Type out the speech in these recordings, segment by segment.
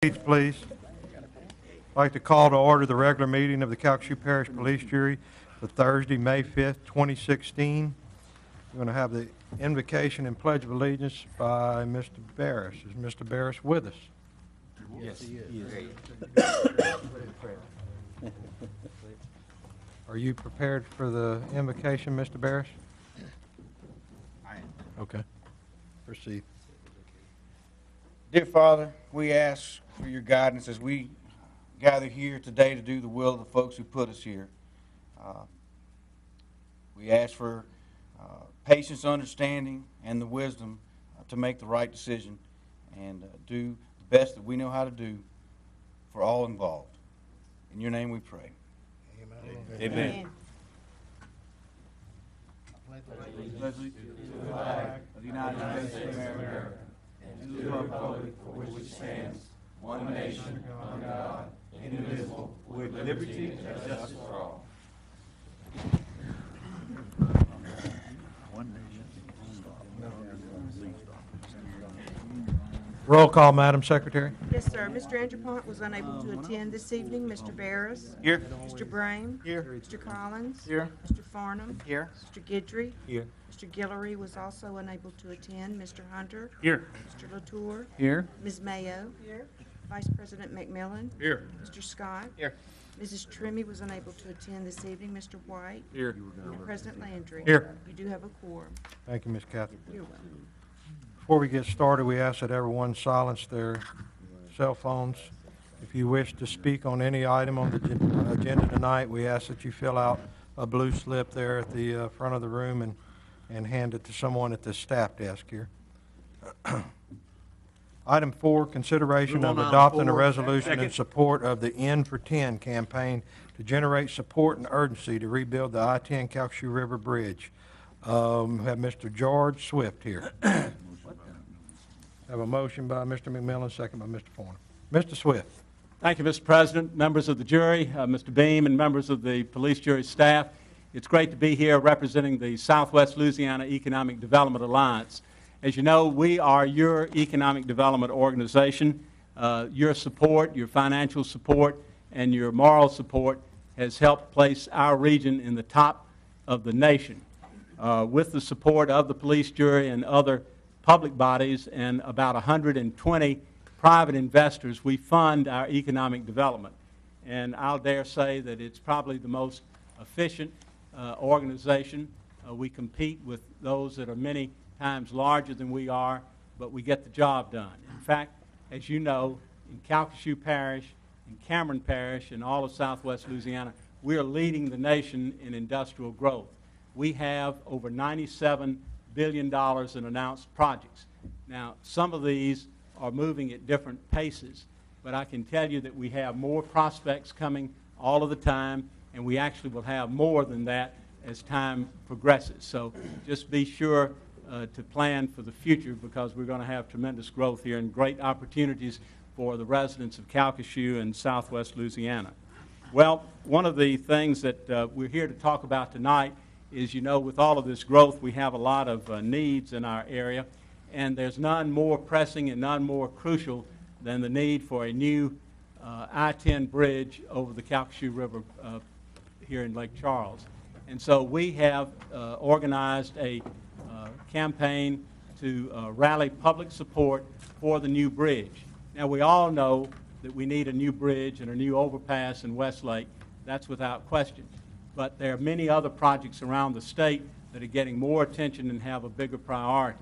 Seats, please. I'd like to call to order the regular meeting of the Calcasieu Parish Police Jury for Thursday, May 5th, 2016. We're going to have the invocation and pledge of allegiance by Mr. Barris. Is Mr. Barris with us? Yes, he is. Are you prepared for the invocation, Mr. Barris? I am. Okay. Proceed. Dear Father, we ask for your guidance as we gather here today to do the will of the folks who put us here. We ask for patience, understanding, and the wisdom to make the right decision and do the best that we know how to do for all involved. In your name we pray. Amen. Amen. Pledge allegiance to the flag of the United States of America and to the republic for which it stands, one nation, under God, indivisible, with liberty and justice for all. Roll call, Madam Secretary. Yes, sir. Mr. Andrew was unable to attend this evening. Mr. Barris? Here. Mr. Brame? Here. Mr. Collins? Here. Mr. Farnham? Here. Mr. Guidry? Here. Mr. Guillory was also unable to attend. Mr. Hunter? Here. Mr. Latour? Here. Ms. Mayo? Here. Vice President McMillan? Here. Mr. Scott? Here. Mrs. Trimmy was unable to attend this evening. Mr. White? Here. And President Landry? Here. You do have a quorum. Thank you, Ms. Catherine. You're welcome. Before we get started, we ask that everyone silence their cell phones. If you wish to speak on any item on the agenda tonight, we ask that you fill out a blue slip there at the front of the room and hand it to someone at the staff desk here. Item 4, consideration of adopting a resolution in support of the N for 10 campaign to generate support and urgency to rebuild the I-10 Calcasieu River Bridge. We have Mr. George Swift here. Have a motion by Mr. McMillan, second by Mr. Farnham. Mr. Swift. Thank you, Mr. President, members of the jury, Mr. Beam, and members of the police jury staff. It's great to be here representing the Southwest Louisiana Economic Development Alliance. As you know, we are your economic development organization. Your support, your financial support, and your moral support has helped place our region in the top of the nation. With the support of the police jury and other public bodies and about 120 private investors, we fund our economic development. And I'll dare say that it's probably the most efficient organization. We compete with those that are many times larger than we are, but we get the job done. In fact, as you know, in Calcasieu Parish, in Cameron Parish, and all of Southwest Louisiana, we are leading the nation in industrial growth. We have over $97 billion in announced projects. Now, some of these are moving at different paces, but I can tell you that we have more prospects coming all of the time, and we actually will have more than that as time progresses. So just be sure to plan for the future, because we're going to have tremendous growth here and great opportunities for the residents of Calcasieu and Southwest Louisiana. Well, one of the things that we're here to talk about tonight is, you know, with all of this growth, we have a lot of needs in our area, and there's none more pressing and none more crucial than the need for a new I-10 bridge over the Calcasieu River here in Lake Charles. And so we have organized a campaign to rally public support for the new bridge. Now, we all know that we need a new bridge and a new overpass in Westlake. That's without question. But there are many other projects around the state that are getting more attention and have a bigger priority.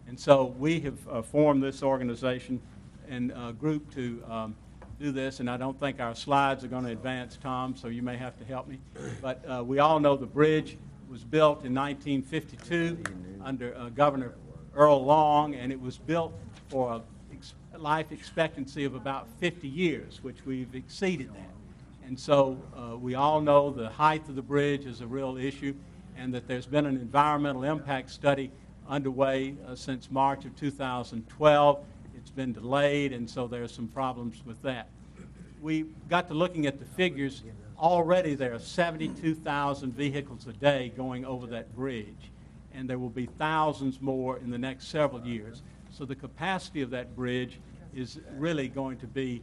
And so we have formed this organization and group to do this, and I don't think our slides are going to advance, Tom, so you may have to help me. But we all know the bridge was built in 1952 under Governor Earl Long, and it was built for a life expectancy of about 50 years, which we've exceeded that. And so we all know the height of the bridge is a real issue, and that there's been an environmental impact study underway since March of 2012. It's been delayed, and so there are some problems with that. We got to looking at the figures. Already there are 72,000 vehicles a day going over that bridge, and there will be thousands more in the next several years. So the capacity of that bridge is really going to be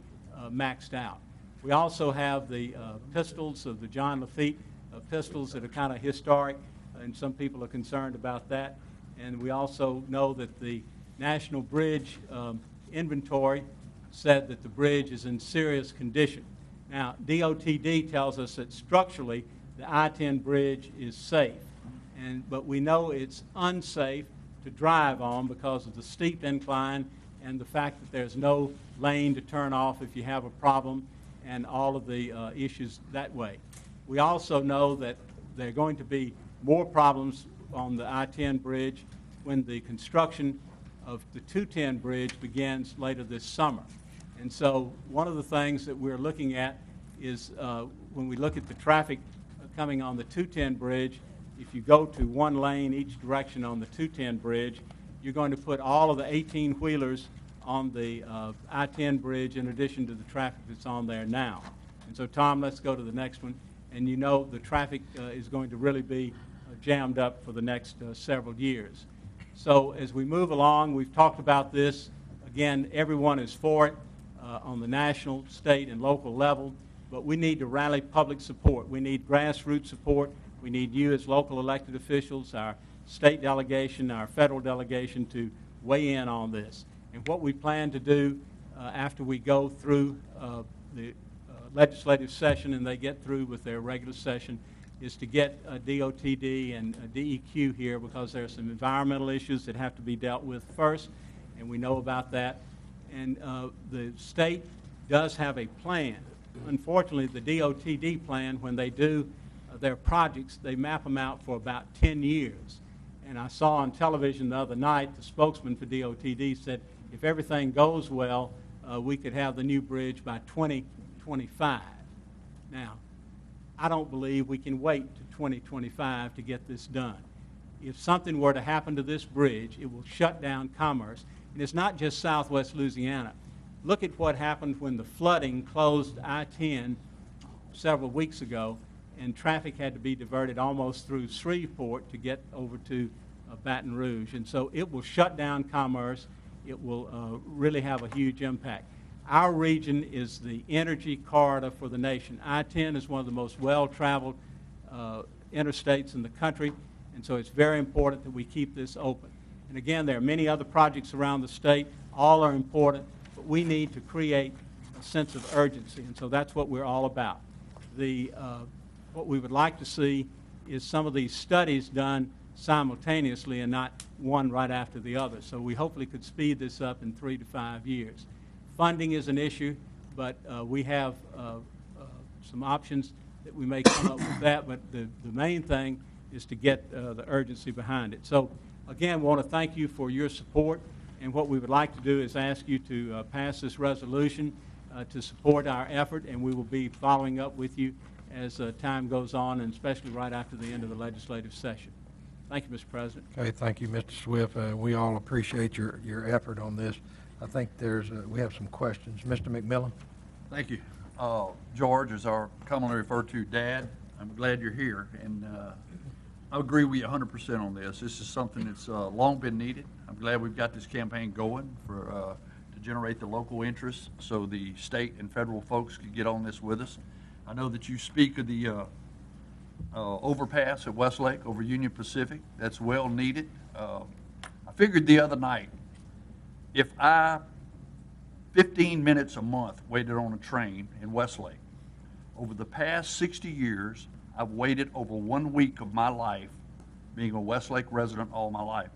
maxed out. We also have the pistols of the John Lafitte pistols that are kind of historic, and some people are concerned about that. And we also know that the National Bridge inventory said that the bridge is in serious condition. Now, DOTD tells us that structurally the I-10 bridge is safe, but we know it's unsafe to drive on because of the steep incline and the fact that there's no lane to turn off if you have a problem, and all of the issues that way. We also know that there are going to be more problems on the I-10 bridge when the construction of the 210 bridge begins later this summer. And so one of the things that we're looking at is when we look at the traffic coming on the 210 bridge, if you go to one lane each direction on the 210 bridge, you're going to put all of the 18-wheelers on the I-10 bridge in addition to the traffic that's on there now. And so, Tom, let's go to the next one. And you know the traffic is going to really be jammed up for the next several years. So as we move along, we've talked about this. Again, everyone is for it on the national, state, and local level, but we need to rally public support. We need grassroots support. We need you as local elected officials, our state delegation, our federal delegation to weigh in on this. And what we plan to do after we go through the legislative session and they get through with their regular session is to get DOTD and DEQ here, because there are some environmental issues that have to be dealt with first, and we know about that. And the state does have a plan. Unfortunately, the DOTD plan, when they do their projects, they map them out for about 10 years. And I saw on television the other night, the spokesman for DOTD said if everything goes well, we could have the new bridge by 2025. Now, I don't believe we can wait to 2025 to get this done. If something were to happen to this bridge, it will shut down commerce. And it's not just Southwest Louisiana. Look at what happened when the flooding closed I-10 several weeks ago, and traffic had to be diverted almost through Shreveport to get over to Baton Rouge. And so it will shut down commerce. It will really have a huge impact. Our region is the energy corridor for the nation. I-10 is one of the most well-traveled interstates in the country, and so it's very important that we keep this open. And again, there are many other projects around the state. All are important, but we need to create a sense of urgency, and so that's what we're all about. What we would like to see is some of these studies done simultaneously and not one right after the other. So we hopefully could speed this up in 3 to 5 years. Funding is an issue, but we have some options that we may come up with that, but the main thing is to get the urgency behind it. So again, I want to thank you for your support, and what we would like to do is ask you to pass this resolution to support our effort, and we will be following up with you as time goes on, and especially right after the end of the legislative session. Thank you, Mr. President. Okay, thank you, Mr. Swift. We all appreciate your effort on this. I think we have some questions. Mr. McMillan? Thank you. George, as our commonly referred to, Dad, I'm glad you're here, and I agree with you 100% on this. This is something that's long been needed. I'm glad we've got this campaign going to generate the local interest so the state and federal folks can get on this with us. I know that you speak of the overpass at Westlake over Union Pacific. That's well needed. I figured the other night, if I 15 minutes a month waited on a train in Westlake, over the past 60 years, I've waited over 1 week of my life being a Westlake resident all my life.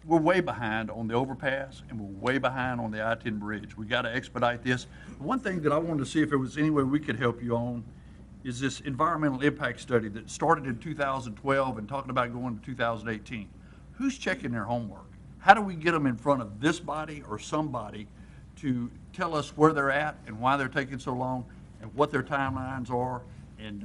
We're way behind on the overpass, and we're way behind on the I-10 bridge. We got to expedite this. One thing that I wanted to see if there was any way we could help you on is this environmental impact study that started in 2012 and talking about going to 2018. Who's checking their homework? How do we get them in front of this body or somebody to tell us where they're at and why they're taking so long and what their timelines are, and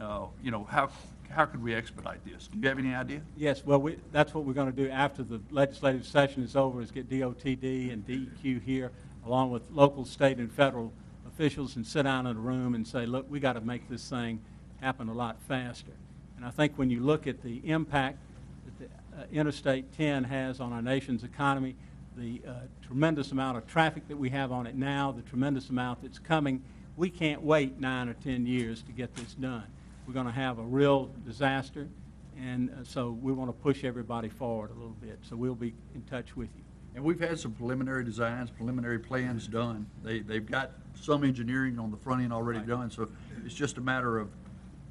how could we expedite this? Do you have any idea? Yes, well, that's what we're going to do after the legislative session is over, is get DOTD and DEQ here, along with local, state, and federal officials, and sit down in a room and say, look, we got to make this thing happen a lot faster. And I think when you look at the impact that the Interstate 10 has on our nation's economy, the tremendous amount of traffic that we have on it now, the tremendous amount that's coming, we can't wait 9 or 10 years to get this done. We're going to have a real disaster, and so we want to push everybody forward a little bit. So we'll be in touch with you. And we've had some preliminary designs, preliminary plans done. They've got some engineering on the front end already done, so it's just a matter of,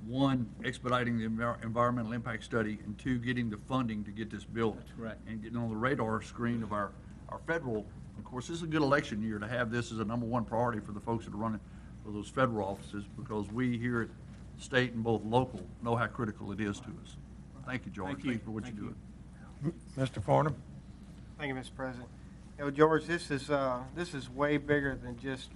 one, expediting the environmental impact study, and two, getting the funding to get this built. That's correct. And getting on the radar screen of our federal, of course, this is a good election year to have this as a #1 priority for the folks that are running for those federal offices, because we here at state and both local know how critical it is to us. Thank you, George. Thank you. for what Thank you're you. doing. Mr. Farnham? Thank you, Mr. President. You know, George, this is way bigger than just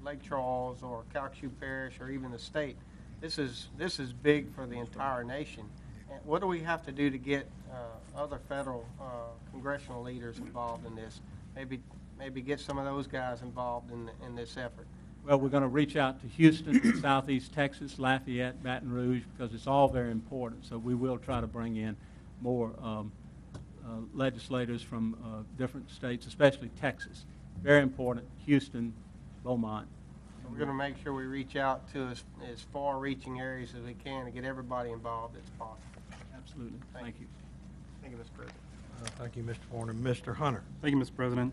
Lake Charles or Calcasieu Parish or even the state. This is big for the entire nation. And what do we have to do to get other federal congressional leaders involved in this? Maybe get some of those guys involved in this effort. Well, we're going to reach out to Houston, Southeast Texas, Lafayette, Baton Rouge, because it's all very important. So we will try to bring in more legislators from different states, especially Texas. Very important, Houston, Beaumont. So we're going to make sure we reach out to as far-reaching areas as we can to get everybody involved as possible. Absolutely. Thank you. Thank you, Mr. President. Thank you, Mr. Farnham. Mr. Hunter? Thank you, Mr. President.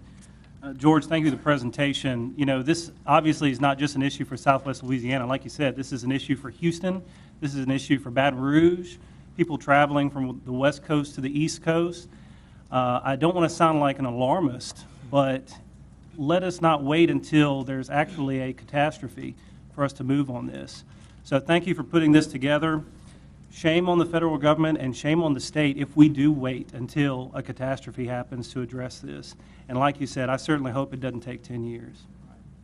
George, thank you for the presentation. You know, this obviously is not just an issue for Southwest Louisiana. Like you said, this is an issue for Houston. This is an issue for Baton Rouge, people traveling from the West Coast to the East Coast. I don't want to sound like an alarmist, but let us not wait until there's actually a catastrophe for us to move on this. So thank you for putting this together. Shame on the federal government and shame on the state if we do wait until a catastrophe happens to address this. And like you said, I certainly hope it doesn't take 10 years.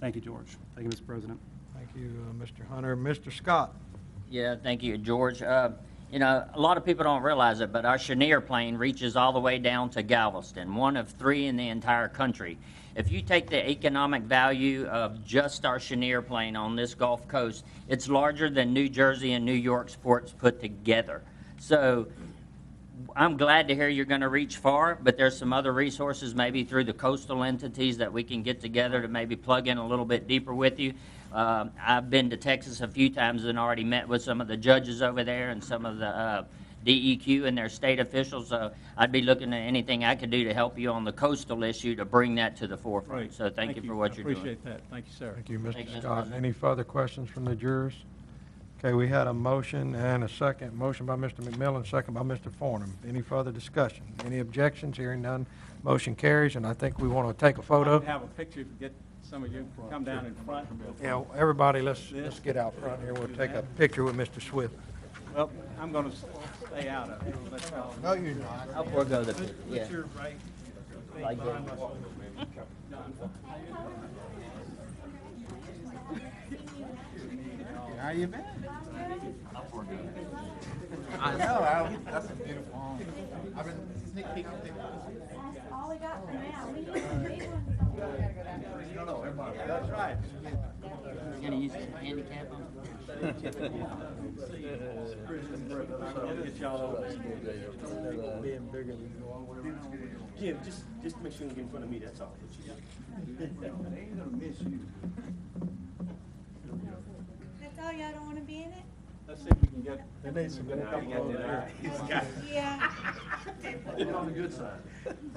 Thank you, George. Thank you, Mr. President. Thank you, Mr. Hunter. Mr. Scott? Yeah, thank you, George. You know, a lot of people don't realize it, but our Chenier plane reaches all the way down to Galveston, one of 3 in the entire country. If you take the economic value of just our Chenier plane on this Gulf Coast, it's larger than New Jersey and New York's ports put together. So I'm glad to hear you're going to reach far, but there's some other resources maybe through the coastal entities that we can get together to maybe plug in a little bit deeper with you. I've been to Texas a few times and already met with some of the judges over there and some of the DEQ and their state officials. So I'd be looking at anything I could do to help you on the coastal issue to bring that to the forefront. Great. So thank you for what you're doing. I appreciate that. Thank you, sir. Thank you, Mr. Thank you, Mr. Scott. President. Any further questions from the jurors? Okay, we had a motion and a second. Motion by Mr. McMillan, second by Mr. Farnham. Any further discussion? Any objections? Hearing none, motion carries, and I think we want to take a I photo. can have a picture if you get some of you to come down in front. Yeah, everybody, let's get out front here. We'll take a picture with Mr. Swift. Well, I'm going to stay out of it. Let's go. No, you're not. I'll forego the, yeah. Like this. How you been? I know, that's a beautiful home. I've been sneak peeking pictures. That's all we got for now. We need some big ones. That's right. You're going to use the handicap on? Get y'all over there. Jim, just make sure you get in front of me, that's all. That's all, y'all don't wanna be in it? Let's see if we can get. Yeah. On the good side.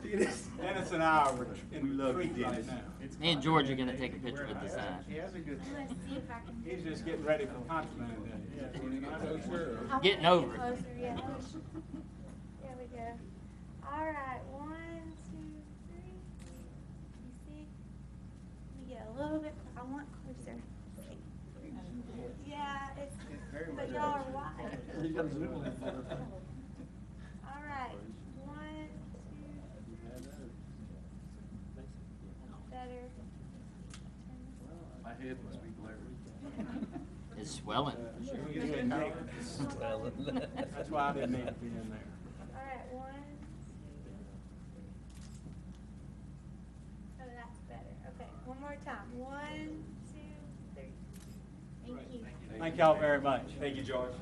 Dennis and I are in the retreat right now. Me and George are going to take a picture with the sign. I'm gonna see if I can. He's just getting ready for contraband day. I'll Getting get over it. closer, yeah. There we go. All right, 1, 2, 3. You see? Let me get a little bit, I want closer. Yeah, it's, but y'all are wide. All right, 1, 2. Better. My head must be glaring. It's swelling. That's why I didn't need to be in there. All right, 1, 2. Oh, that's better. Okay, one more time. 1, 2, 3. Thank you. Thank y'all very much. Thank you, George.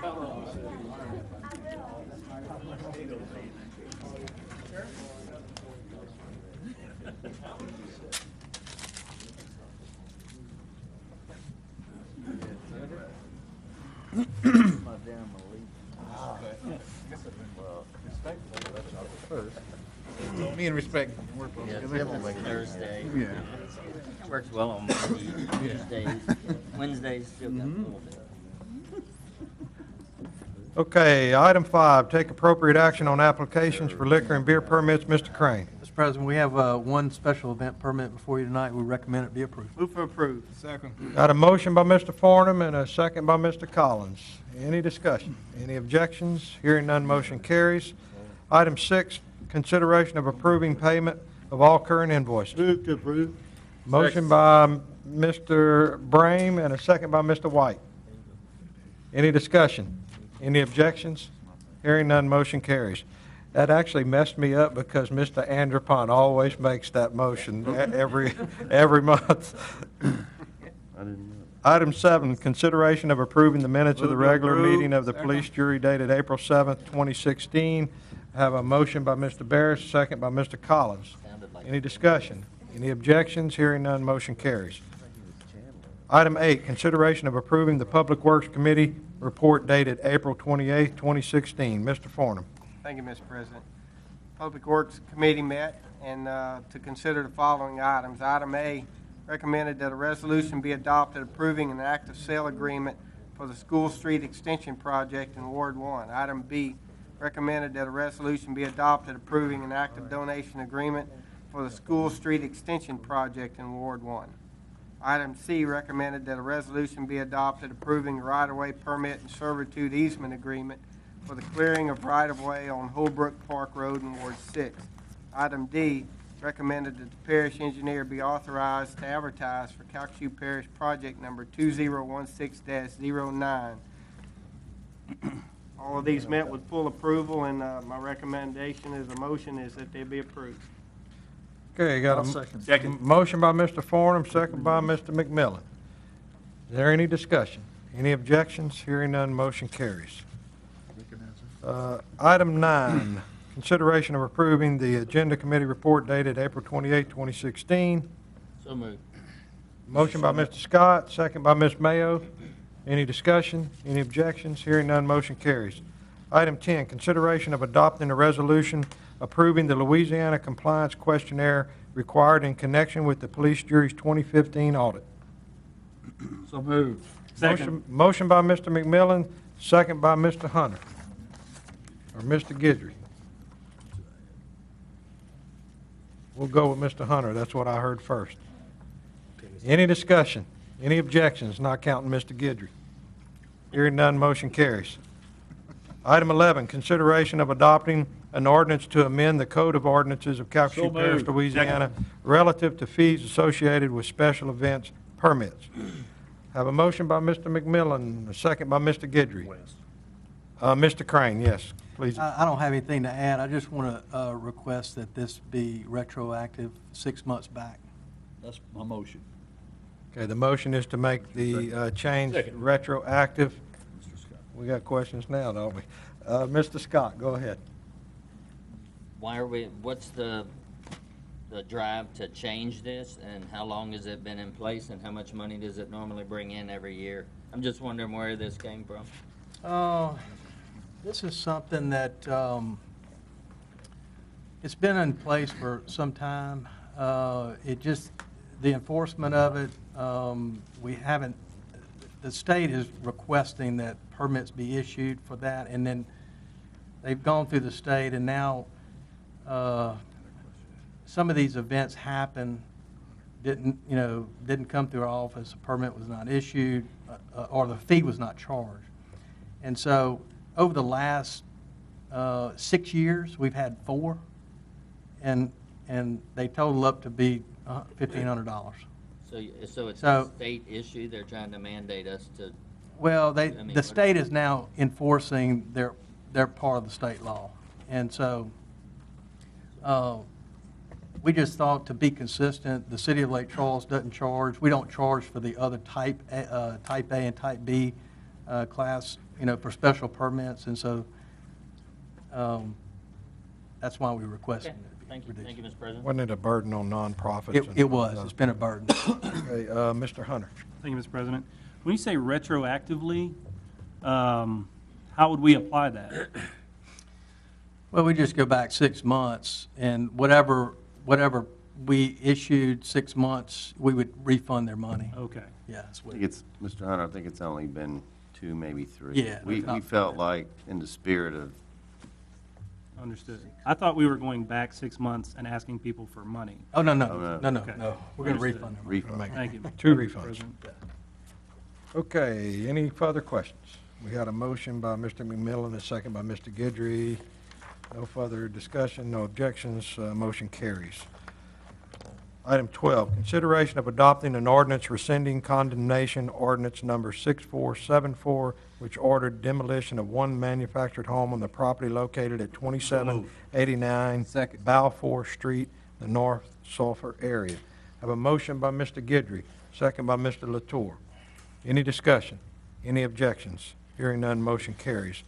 I will. Me and respect. Thursday. Yeah. It works well on Mondays, Tuesdays, Wednesdays, still got a little bit. Okay, item 5, take appropriate action on applications for liquor and beer permits. Mr. Crane. Mr. President, we have one special event permit before you tonight. We recommend it be approved. Move for approve. Second. Got a motion by Mr. Farnum and a second by Mr. Collins. Any discussion? Any objections? Hearing none, motion carries. Item 6, consideration of approving payment of all current invoices. Move to approve. Motion by Mr. Brame and a second by Mr. White. Any discussion? Any objections? Hearing none, motion carries. That actually messed me up because Mr. Anderpont always makes that motion every month. Item 7, consideration of approving the minutes of the regular meeting of the police jury dated April 7th, 2016. I have a motion by Mr. Barris, second by Mr. Collins. Any discussion? Any objections? Hearing none, motion carries. Item 8, consideration of approving the Public Works Committee report dated April 28th, 2016. Mr. Farnum. Thank you, Mr. President. Public Works Committee met and to consider the following items. Item A, recommended that a resolution be adopted approving an active sale agreement for the School Street Extension Project in Ward 1. Item B, recommended that a resolution be adopted approving an active donation agreement for the School Street Extension Project in Ward 1. Item C, recommended that a resolution be adopted approving a right-of-way permit and servitude easement agreement for the clearing of right-of-way on Holbrook Park Road in Ward 6. Item D, recommended that the parish engineer be authorized to advertise for Calcasieu Parish Project number 2016-09. All of these met with full approval, and my recommendation as a motion is that they be approved. Okay, got a motion by Mr. Farnum, second by Mr. McMillan. Is there any discussion? Any objections? Hearing none, motion carries. Item 9, consideration of approving the Agenda Committee report dated April 28, 2016. So moved. Motion by Mr. Scott, second by Ms. Mayo. Any discussion? Any objections? Hearing none, motion carries. Item 10, consideration of adopting a resolution approving the Louisiana Compliance Questionnaire required in connection with the police jury's 2015 audit. So moved. Motion by Mr. McMillan, second by Mr. Hunter, or Mr. Guidry. We'll go with Mr. Hunter. That's what I heard first. Any discussion? Any objections? Not counting Mr. Guidry. Hearing none, motion carries. Item 11, consideration of adopting an ordinance to amend the Code of Ordinances of Calcasieu Parish, Louisiana, relative to fees associated with special events permits. Have a motion by Mr. McMillan, a second by Mr. Guidry. Mr. Crane, yes, please. I don't have anything to add. I just want to request that this be retroactive 6 months back. That's my motion. Okay, the motion is to make the change retroactive. We got questions now, don't we? Mr. Scott, go ahead. What's the drive to change this, and how long has it been in place, and how much money does it normally bring in every year? I'm just wondering where this came from. This is something that it's been in place for some time. The enforcement of it, we haven't, the state is requesting that permits be issued for that, and then they've gone through the state, and now some of these events happen, didn't come through our office, a permit was not issued, or the fee was not charged. And so over the last 6 years, we've had 4, and they total up to be $1,500. So it's a state issue. They're trying to mandate us to. Well, the state is now enforcing their part of the state law, and so we just thought to be consistent. The city of Lake Charles doesn't charge. We don't charge for the other type A and type B class, for special permits, and so that's why we requested it. Thank you, Mr. President. Wasn't it a burden on nonprofits? It was. It's been a burden. Okay, Mr. Hunter. Thank you, Mr. President. When you say retroactively, how would we apply that? Well, we just go back 6 months, and whatever we issued 6 months, we would refund their money. Okay. Yeah, that's I what. think it's, Mr. Hunter, I think it's only been 2, maybe 3. Yeah, We not felt bad. like, in the spirit of, Understood. I thought we were going back 6 months and asking people for money. Oh, no, Oh, no, no. no, no, Okay. no. We're going to Understood. refund their money. refund. Thank you. Two Thank you, refunds. President. Okay, any further questions? We had a motion by Mr. McMillan, a second by Mr. Guidry. No further discussion, no objections, motion carries. Item 12, consideration of adopting an ordinance rescinding condemnation ordinance number 6474, which ordered demolition of one manufactured home on the property located at 2789 Balfour Street, the North Sulphur area. Have a motion by Mr. Guidry, second by Mr. Latour. Any discussion? Any objections? Hearing none, motion carries.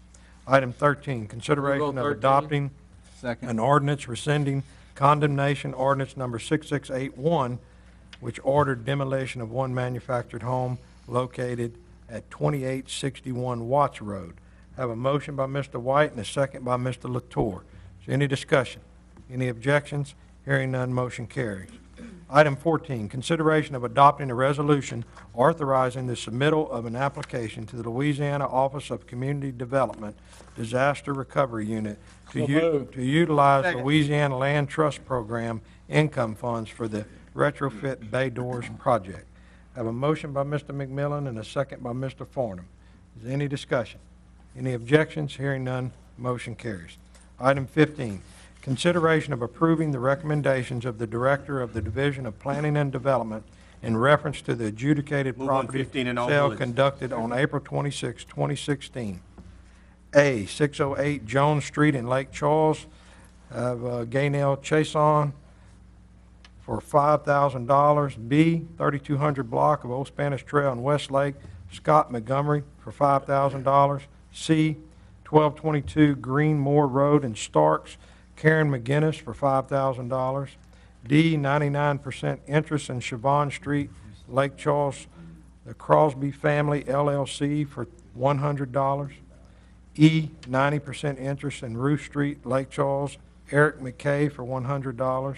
Item 13, consideration of adopting an ordinance rescinding condemnation ordinance number 6681, which ordered demolition of one manufactured home located at 2861 Watts Road. Have a motion by Mr. White and a second by Mr. Latour. Is there any discussion? Any objections? Hearing none, motion carries. Item 14, consideration of adopting a resolution authorizing the submittal of an application to the Louisiana Office of Community Development Disaster Recovery Unit to utilize Second. Louisiana Land Trust Program income funds for the retrofit bay doors project. Have a motion by Mr. McMillan and a second by Mr. Farnum. Is there any discussion? Any objections? Hearing none, motion carries. Item 15, consideration of approving the recommendations of the Director of the Division of Planning and Development in reference to the adjudicated Move on property 15 and all sale bullets. conducted on April 26, 2016. A, 608 Jones Street in Lake Charles, of Gaynell Chason for $5,000. B, 3200 block of Old Spanish Trail in Westlake, Scott Montgomery for $5,000. C, 1222 Greenmore Road in Starks, Karen McGinnis for $5,000. D, 99% interest in Siobhan Street, Lake Charles, the Crosby Family LLC for $100. E, 90% interest in Ruth Street, Lake Charles, Eric McKay for $100.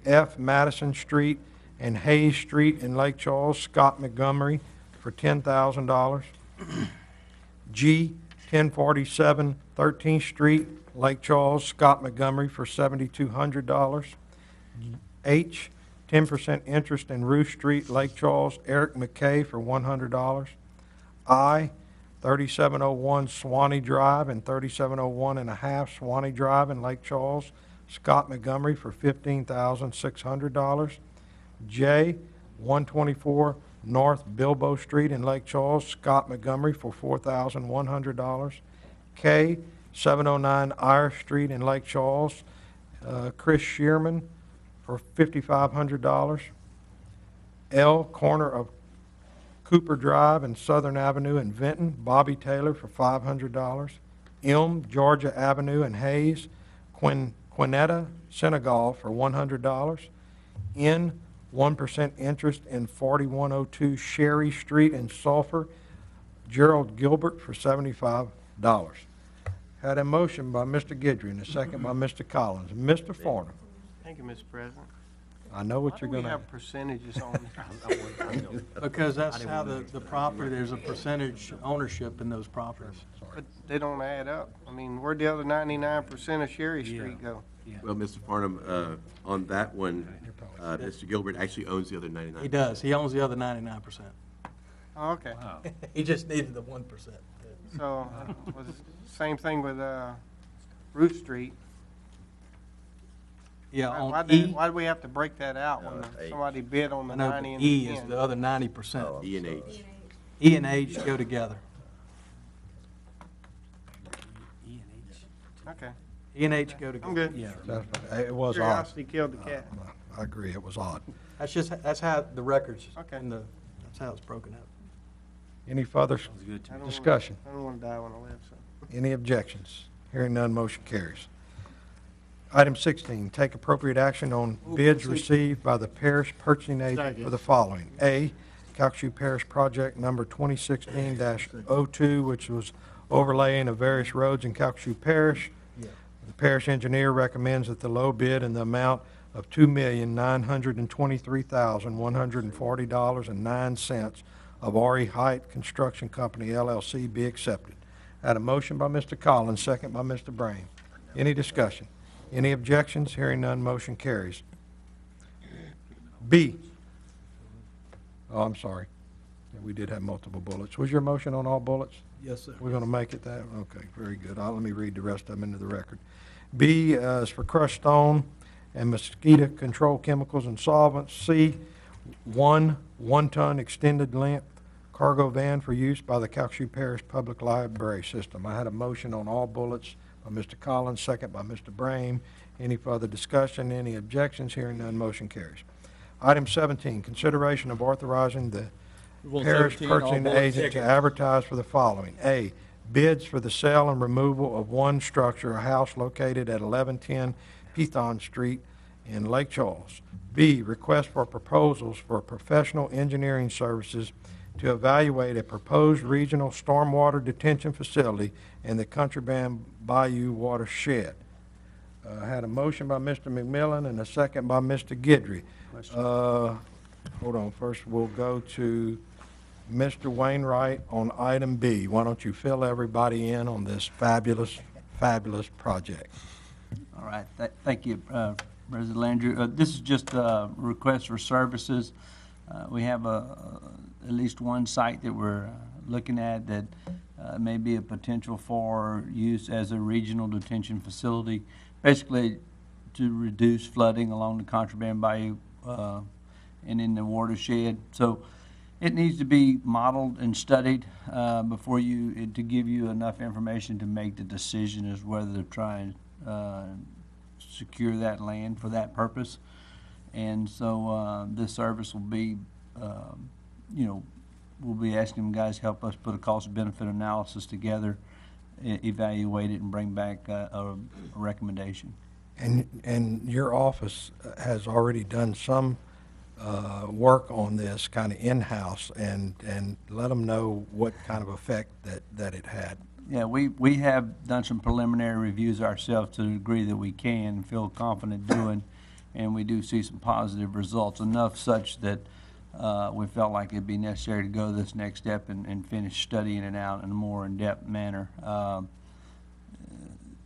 F, Madison Street and Hayes Street in Lake Charles, Scott Montgomery for $10,000. G, 1047 13th Street, Lake Charles, Scott Montgomery for $7,200. H, 10% interest in Ruth Street, Lake Charles, Eric McKay for $100. I, 3701 Swanee Drive and 3701 and a half Swanee Drive in Lake Charles, Scott Montgomery for $15,600. J, 124 North Bilbo Street in Lake Charles, Scott Montgomery for $4,100. K, 709 Irish Street in Lake Charles, Chris Shearman for $5,500. L, corner of Cooper Drive and Southern Avenue in Vinton, Bobby Taylor for $500. M, Georgia Avenue in Hayes, Quinetta Senegal for $100. N, 1% interest in 4102 Sherry Street in Sulphur, Gerald Gilbert for $75. Had a motion by Mr. Guidry and a second by Mr. Collins. Mr. Farnum, Thank you, Mr. President. I know what you're Why do going we to... have percentages on this? Because that's how the property, there's a percentage ownership in those properties. But they don't add up. I mean, where'd the other 99% of Sherry Street go? Well, Mr. Farnum, on that one, Mr. Gilbert actually owns the other 99. He does. He owns the other 99%. Oh, okay. He just needed the 1%. So, was same thing with Ruth Street. Yeah, Why on did E, why do we have to break that out when H. somebody bid on the I know 90 the and E the is 10? the other 90%. E and H. E and H go together. Okay. E and H go together. I'm good. Yeah. It was odd. Curiosity killed the cat. I agree, it was odd. That's how the records, Okay. that's how it's broken up. Any further I don't discussion? I don't want to die when I live, so. Any objections? Hearing none, motion carries. Item 16, take appropriate action on bids received by the parish purchasing agent for the following. A, Calcasieu Parish Project Number 2016-02, which was overlaying of various roads in Calcasieu Parish. The parish engineer recommends that the low bid in the amount of $2,923,140.09 of RE Height Construction Company LLC be accepted. I had a motion by Mr. Collins, second by Mr. Brame. Any discussion? Any objections? Hearing none, motion carries. B. Oh, I'm sorry. Yeah, we did have multiple bullets. Was your motion on all bullets? Yes, sir. We're going to make it that? Okay, very good. Let me read the rest of them into the record. B is for crushed stone and mosquito control chemicals and solvents. C, one-ton extended length cargo van for use by the Calcasieu Parish Public Library System. I had a motion on all bullets by Mr. Collins, second by Mr. Brame. Any further discussion, any objections? Hearing none, motion carries. Item 17, consideration of authorizing the parish 17, all purchasing bullet agent to tickets. advertise for the following. A, bids for the sale and removal of one structure, a house located at 1110 Python Street in Lake Charles. B, request for proposals for professional engineering services to evaluate a proposed regional stormwater detention facility in the Contraband Bayou watershed. I had a motion by Mr. McMillan and a second by Mr. Guidry. Hold on, first we'll go to Mr. Wainwright on item B. Why don't you fill everybody in on this fabulous, fabulous project? All right, thank you, President Landry. This is just a request for services. We have at least one site that we're looking at that may be a potential for use as a regional detention facility, basically to reduce flooding along the Contraband Bayou and in the watershed. So it needs to be modeled and studied before to give you enough information to make the decision as whether to try and secure that land for that purpose. And so this service will be, we'll be asking them guys to help us put a cost-benefit analysis together, evaluate it, and bring back a recommendation. And your office has already done some work on this kind of in-house, and let them know what kind of effect that it had. Yeah, we have done some preliminary reviews ourselves to the degree that we can and feel confident doing, and we do see some positive results, enough such that we felt like it'd be necessary to go this next step and finish studying it out in a more in-depth manner.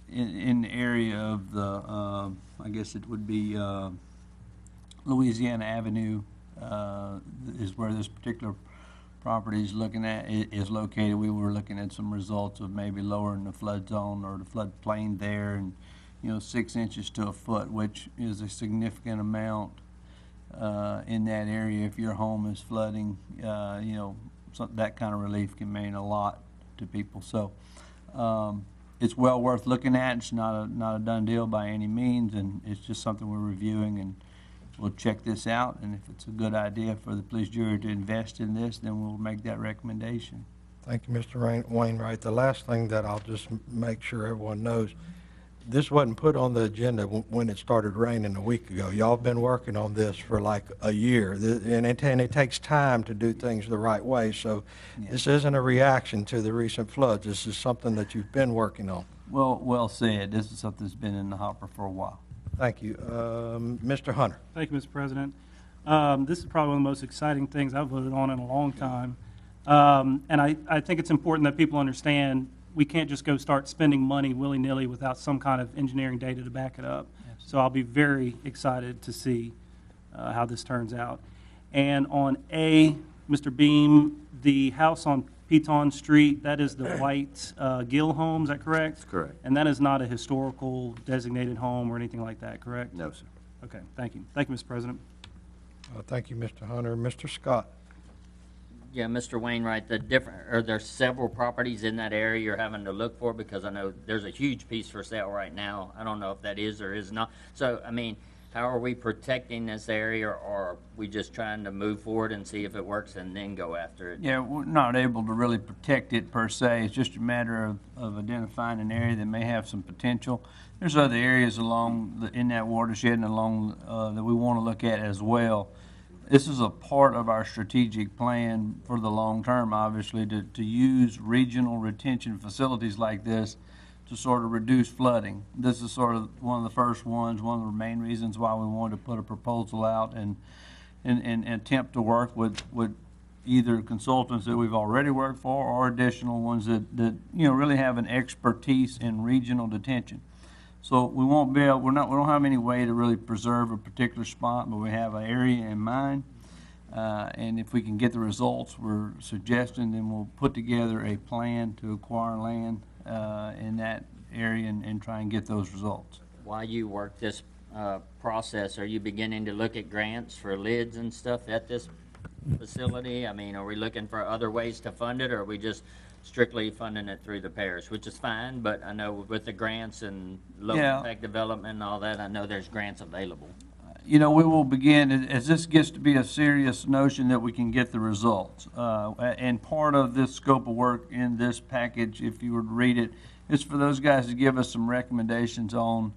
In the area of the, I guess it would be Louisiana Avenue is where this particular property is located. We were looking at some results of maybe lowering the flood zone or the flood plain there, and 6 inches to a foot, which is a significant amount in that area. If your home is flooding, that kind of relief can mean a lot to people. So it's well worth looking at. It's not a done deal by any means, and it's just something we're reviewing, and we'll check this out. And if it's a good idea for the police jury to invest in this, then we'll make that recommendation. Thank you, Mr. Wainwright. The last thing that I'll just make sure everyone knows, this wasn't put on the agenda when it started raining a week ago. Y'all have been working on this for like a year, and it takes time to do things the right way. So This isn't a reaction to the recent floods. This is something that you've been working on. Well said. This is something that's been in the hopper for a while. Thank you. Mr. Hunter. Thank you, Mr. President. This is probably one of the most exciting things I've voted on in a long time. And I think it's important that people understand we can't just go start spending money willy-nilly without some kind of engineering data to back it up. So I'll be very excited to see how this turns out. And on A, Mr. Beam, the house on Python Street, that is the White Gill home, is that correct? That's correct. And that is not a historical designated home or anything like that, correct? No, sir. Okay, thank you. Thank you, Mr. President. Thank you, Mr. Hunter. Mr. Scott. Yeah, Mr. Wainwright, are there several properties in that area you're having to look for? Because I know there's a huge piece for sale right now. I don't know if that is or is not. So, I mean, how are we protecting this area, or are we just trying to move forward and see if it works and then go after it? Yeah, we're not able to really protect it per se. It's just a matter of identifying an area that may have some potential. There's other areas in that watershed and along that we want to look at as well. this is a part of our strategic plan for the long term, obviously, to use regional retention facilities like this to sort of reduce flooding. This is sort of one of the first ones, one of the main reasons why we wanted to put a proposal out and attempt to work with either consultants that we've already worked for or additional ones that really have an expertise in regional detention. So we won't be able, we don't have any way to really preserve a particular spot, but we have an area in mind. And if we can get the results we're suggesting, then we'll put together a plan to acquire land in that area and try and get those results. While you work this process, are you beginning to look at grants for lids and stuff at this facility? I mean, are we looking for other ways to fund it, or are we just strictly funding it through the parish, which is fine, but I know with the grants and low impact development and all that, I know there's grants available. We will begin, as this gets to be a serious notion, that we can get the results. And part of this scope of work in this package, if you were to read it, is for those guys to give us some recommendations on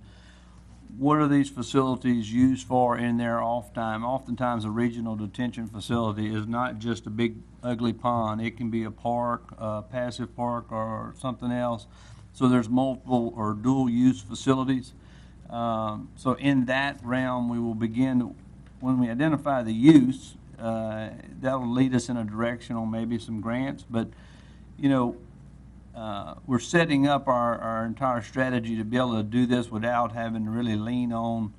what are these facilities used for in their off time. Oftentimes a regional detention facility is not just a big ugly pond. It can be a park, a passive park, or something else. So there's multiple or dual use facilities. So in that realm, we will begin, when we identify the use, that'll lead us in a direction on maybe some grants. But, we're setting up our entire strategy to be able to do this without having to really lean on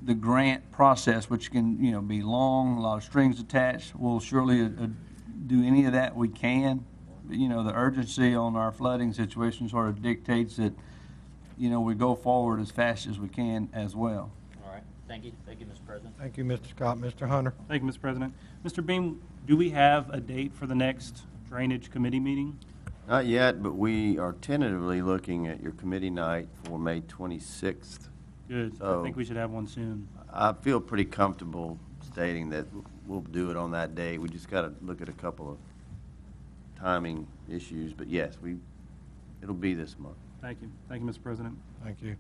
the grant process, which can, be long, a lot of strings attached. We'll surely do any of that we can. But, the urgency on our flooding situation sort of dictates that, we go forward as fast as we can as well. All right. Thank you. Thank you, Mr. President. Thank you, Mr. Scott. Mr. Hunter? Thank you, Mr. President. Mr. Beam, do we have a date for the next Drainage Committee meeting? Not yet, but we are tentatively looking at your committee night for May 26th. Good. So I think we should have one soon. I feel pretty comfortable stating that we'll do it on that day. We just got to look at a couple of timing issues, but yes, it'll be this month. Thank you. Thank you, Mr. President. Thank you.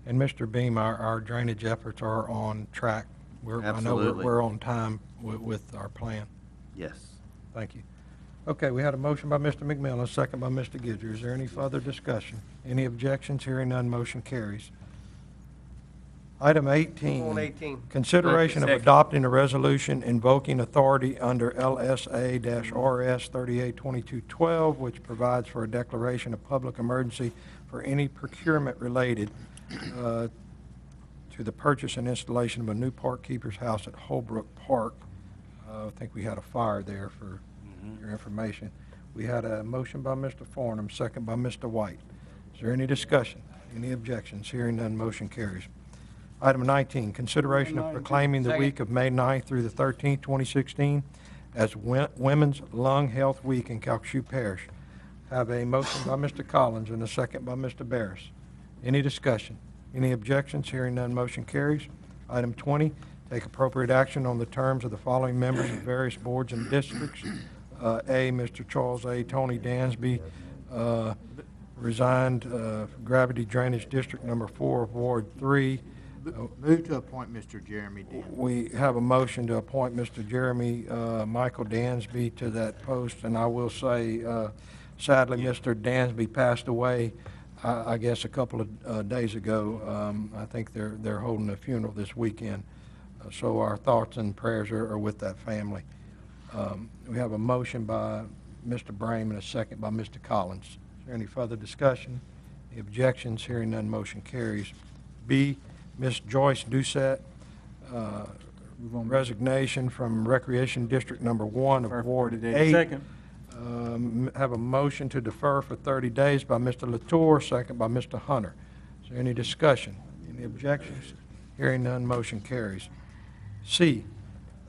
And Mr. Beam, our drainage efforts are on track. I know we're on time with our plan. Yes. Thank you. Okay, we had a motion by Mr. McMillan, a second by Mr. Gidger. Is there any further discussion? Any objections? Hearing none, motion carries. Item 18. On 18. Consideration of Second. adopting a resolution invoking authority under LSA-RS 382212, which provides for a declaration of public emergency for any procurement related to the purchase and installation of a new park keeper's house at Holbrook Park. I think we had a fire there for your information. We had a motion by Mr. Farnham, second by Mr. White. Is there any discussion? Any objections? Hearing none, motion carries. Item 19, consideration of proclaiming the week of May 9th through the 13th, 2016 as Women's Lung Health Week in Calcasieu Parish. Have a motion by Mr. Collins and a second by Mr. Barris. Any discussion? Any objections? Hearing none, motion carries. Item 20, take appropriate action on the terms of the following members of various boards and districts. A, Mr. Charles A. Tony Dansby resigned Gravity Drainage District Number 4 of Ward 3. Move to appoint Mr. Jeremy Dansby. We have a motion to appoint Mr. Jeremy Michael Dansby to that post, and I will say, sadly, Mr. Dansby passed away, I guess, a couple of days ago. I think they're holding a funeral this weekend, so our thoughts and prayers are with that family. We have a motion by Mr. Brame and a second by Mr. Collins. Is there any further discussion? Any objections? Hearing none, motion carries. B, Ms. Joyce Doucette, resignation from Recreation District Number 1 of Ward 8. Second. Have a motion to defer for 30 days by Mr. Latour, second by Mr. Hunter. Is there any discussion? Any objections? Hearing none, motion carries. C,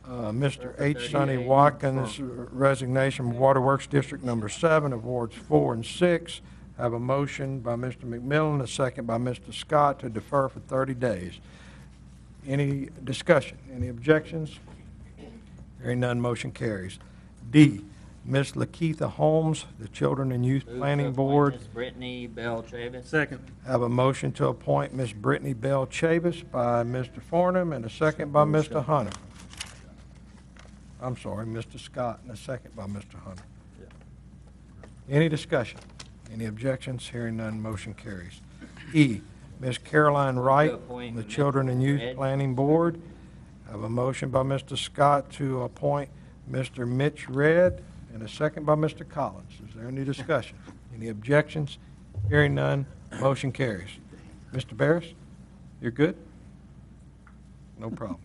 Mr. H. Sonny Watkins, resignation from Waterworks District Number 7 of Wards 4 and 6. Have a motion by Mr. McMillan, a second by Mr. Scott to defer for 30 days. Any discussion? Any objections? Hearing none, motion carries. D, Ms. Lakeitha Holmes, the Children and Youth Planning Board. Ms. Brittany Bell Chavis. Second. Have a motion to appoint Ms. Brittany Bell Chavis by Mr. Farnham and a second by Mr. Hunter. I'm sorry, Mr. Scott, and a second by Mr. Hunter. Any discussion? Any objections? Hearing none, motion carries. E, Ms. Caroline Wright, appoint the Mr. Children and Youth Red. Planning Board. I have a motion by Mr. Scott to appoint Mr. Mitch Red, and a second by Mr. Collins. Is there any discussion? Any objections? Hearing none, motion carries. Mr. Barris, you're good? No problem.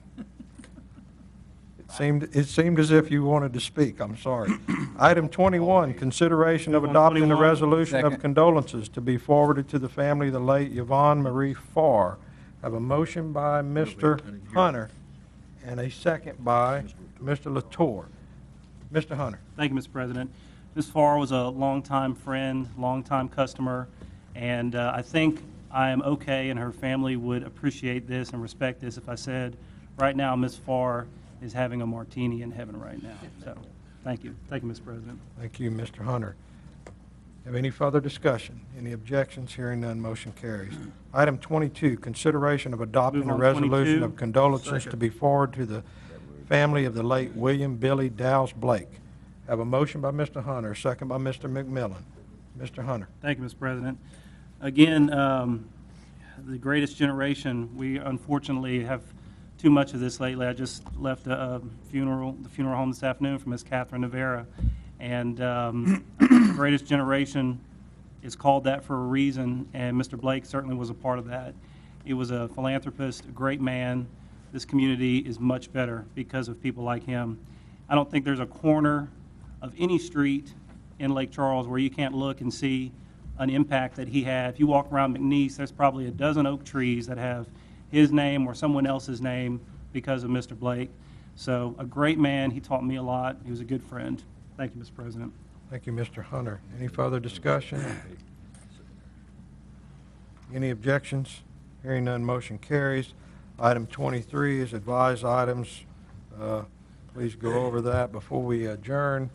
It seemed as if you wanted to speak. I'm sorry. Item 21, consideration of Move on adopting a 21. resolution of Second. condolences to be forwarded to the family of the late Yvonne Marie Farr. I have a motion by Mr. Hunter and a second by Mr. Latour. Mr. Hunter. Thank you, Mr. President. Ms. Farr was a longtime friend, longtime customer, and I think I am okay, and her family would appreciate this and respect this if I said, right now, Ms. Farr is having a martini in heaven right now. So, thank you. Thank you, Mr. President. Thank you, Mr. Hunter. Have any further discussion? Any objections? Hearing none, motion carries. Item 22, consideration of adopting Move a on resolution 22. of condolences to be forwarded to the family of the late William Billy Dowse Blake. Have a motion by Mr. Hunter, second by Mr. McMillan. Mr. Hunter. Thank you, Mr. President. Again, the greatest generation, we unfortunately have too much of this lately. I just left the funeral home this afternoon for Miss Catherine Rivera, and the greatest generation is called that for a reason, and Mr. Blake certainly was a part of that. He was a philanthropist, a great man. This community is much better because of people like him. I don't think there's a corner of any street in Lake Charles where you can't look and see an impact that he had. If you walk around McNeese, there's probably a dozen oak trees that have his name or someone else's name because of Mr. Blake. So a great man. He taught me a lot. He was a good friend. Thank you, Mr. President. Thank you, Mr. Hunter. Any further discussion? Any objections? Hearing none, motion carries. Item 23 is advised items. Please go over that before we adjourn.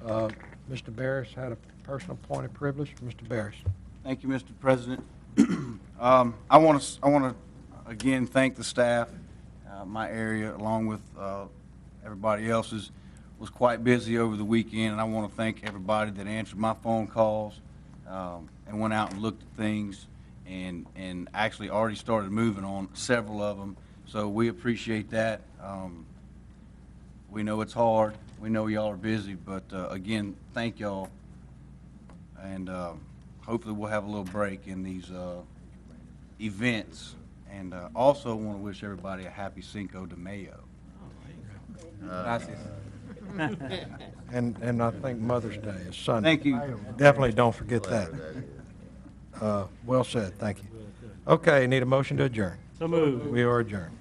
Mr. Barris had a personal point of privilege. Mr. Barris. Thank you, Mr. President. I want to again thank the staff. My area, along with everybody else's, was quite busy over the weekend, and I want to thank everybody that answered my phone calls and went out and looked at things and actually already started moving on several of them. So we appreciate that. We know it's hard. We know y'all are busy, but again, thank y'all. And hopefully we'll have a little break in these events. And also want to wish everybody a happy Cinco de Mayo. And I think Mother's Day is Sunday. Thank you. Definitely don't forget that. Well said. Thank you. Okay, need a motion to adjourn. So moved. We are adjourned.